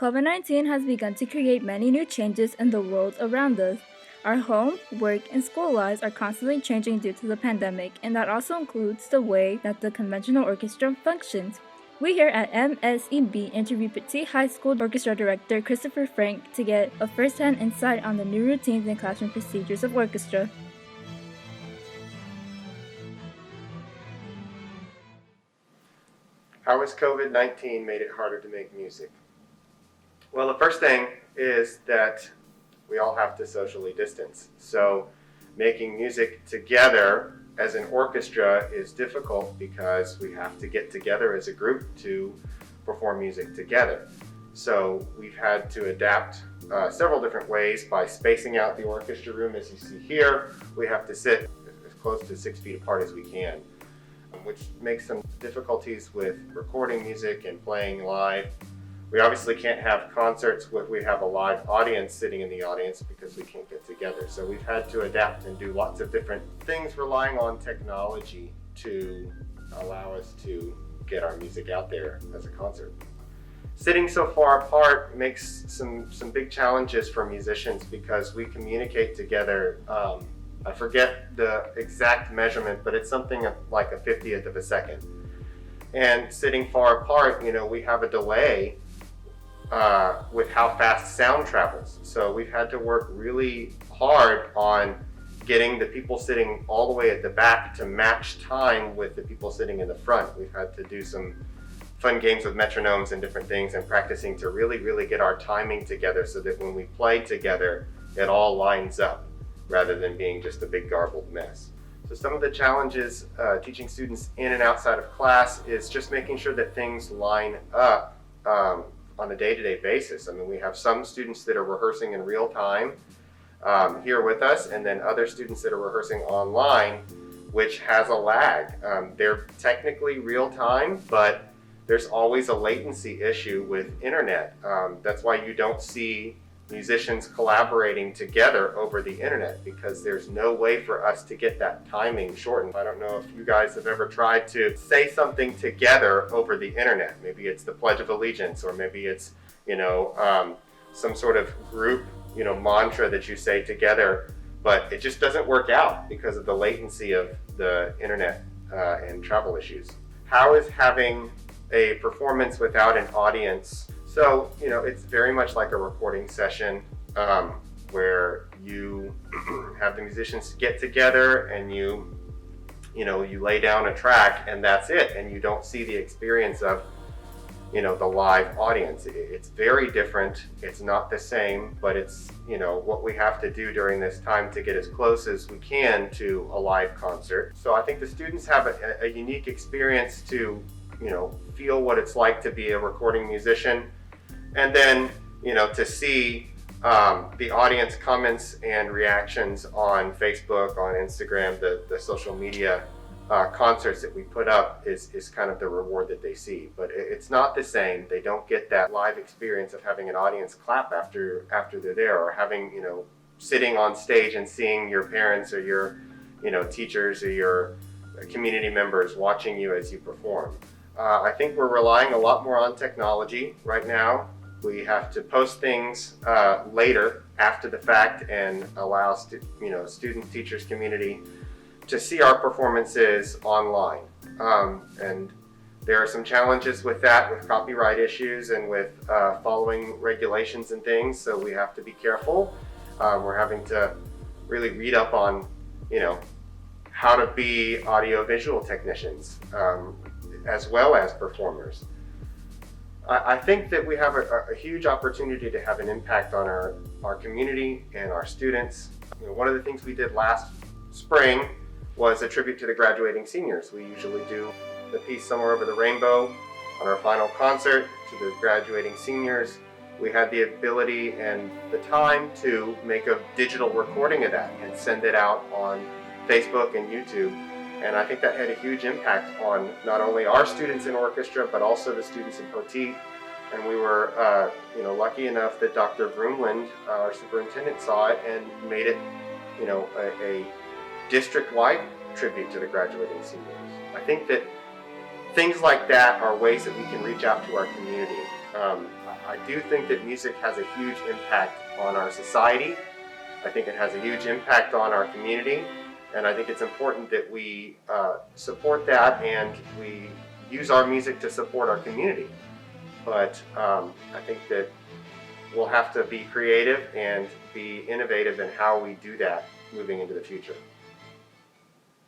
COVID-19 has begun to create many new changes in the world around us. Our home, work, and school lives are constantly changing due to the pandemic, and that also includes the way that the conventional orchestra functions. We here at MSEB interviewed Petit High School Orchestra Director Christopher Frank to get a first-hand insight on the new routines and classroom procedures of orchestra. How has COVID-19 made it harder to make music? Well, the first thing is that we all have to socially distance. So making music together as an orchestra is difficult because we have to get together as a group to perform music together. So we've had to adapt several different ways by spacing out the orchestra room. As you see here, we have to sit as close to 6 feet apart as we can, which makes some difficulties with recording music and playing live. We obviously can't have concerts where we have a live audience sitting in the audience because we can't get together. So we've had to adapt and do lots of different things relying on technology to allow us to get our music out there as a concert. Sitting so far apart makes some big challenges for musicians because we communicate together. I forget the exact measurement, but it's something like a 50th of a second. And sitting far apart, we have a delay with how fast sound travels. So we've had to work really hard on getting the people sitting all the way at the back to match time with the people sitting in the front. We've had to do some fun games with metronomes and different things and practicing to really get our timing together so that when we play together, it all lines up rather than being just a big garbled mess. So some of the challenges teaching students in and outside of class is just making sure that things line up on a day-to-day basis. I mean, we have some students that are rehearsing in real time here with us, and then other students that are rehearsing online, which has a lag. They're technically real time, but there's always a latency issue with internet. That's why you don't see musicians collaborating together over the internet, because there's no way for us to get that timing shortened. I don't know if you guys have ever tried to say something together over the internet. Maybe it's the Pledge of Allegiance, or maybe it's some sort of group mantra that you say together, but it just doesn't work out because of the latency of the internet and travel issues. How is having a performance without an audience? So, it's very much like a recording session where you have the musicians get together and you lay down a track and that's it, and you don't see the experience of, the live audience. It's very different. It's not the same, but it's, what we have to do during this time to get as close as we can to a live concert. So I think the students have a unique experience to, feel what it's like to be a recording musician. And then, to see the audience comments and reactions on Facebook, on Instagram, the social media concerts that we put up is kind of the reward that they see. But it's not the same. They don't get that live experience of having an audience clap after they're there, or having, sitting on stage and seeing your parents or your, teachers or your community members watching you as you perform. I think we're relying a lot more on technology right now. We have to post things later after the fact and allow students, teachers, community to see our performances online. And there are some challenges with that, with copyright issues and with following regulations and things, so we have to be careful. We're having to really read up on, how to be audiovisual technicians as well as performers. I think that we have a huge opportunity to have an impact on our community and our students. One of the things we did last spring was a tribute to the graduating seniors. We usually do the piece Somewhere Over the Rainbow on our final concert to the graduating seniors. We had the ability and the time to make a digital recording of that and send it out on Facebook and YouTube. And I think that had a huge impact on not only our students in orchestra, but also the students in Poteet. And we were, lucky enough that Dr. Vroomland, our superintendent, saw it and made it, a district-wide tribute to the graduating seniors. I think that things like that are ways that we can reach out to our community. I do think that music has a huge impact on our society. I think it has a huge impact on our community, and I think it's important that we support that and we use our music to support our community. But I think that we'll have to be creative and be innovative in how we do that moving into the future.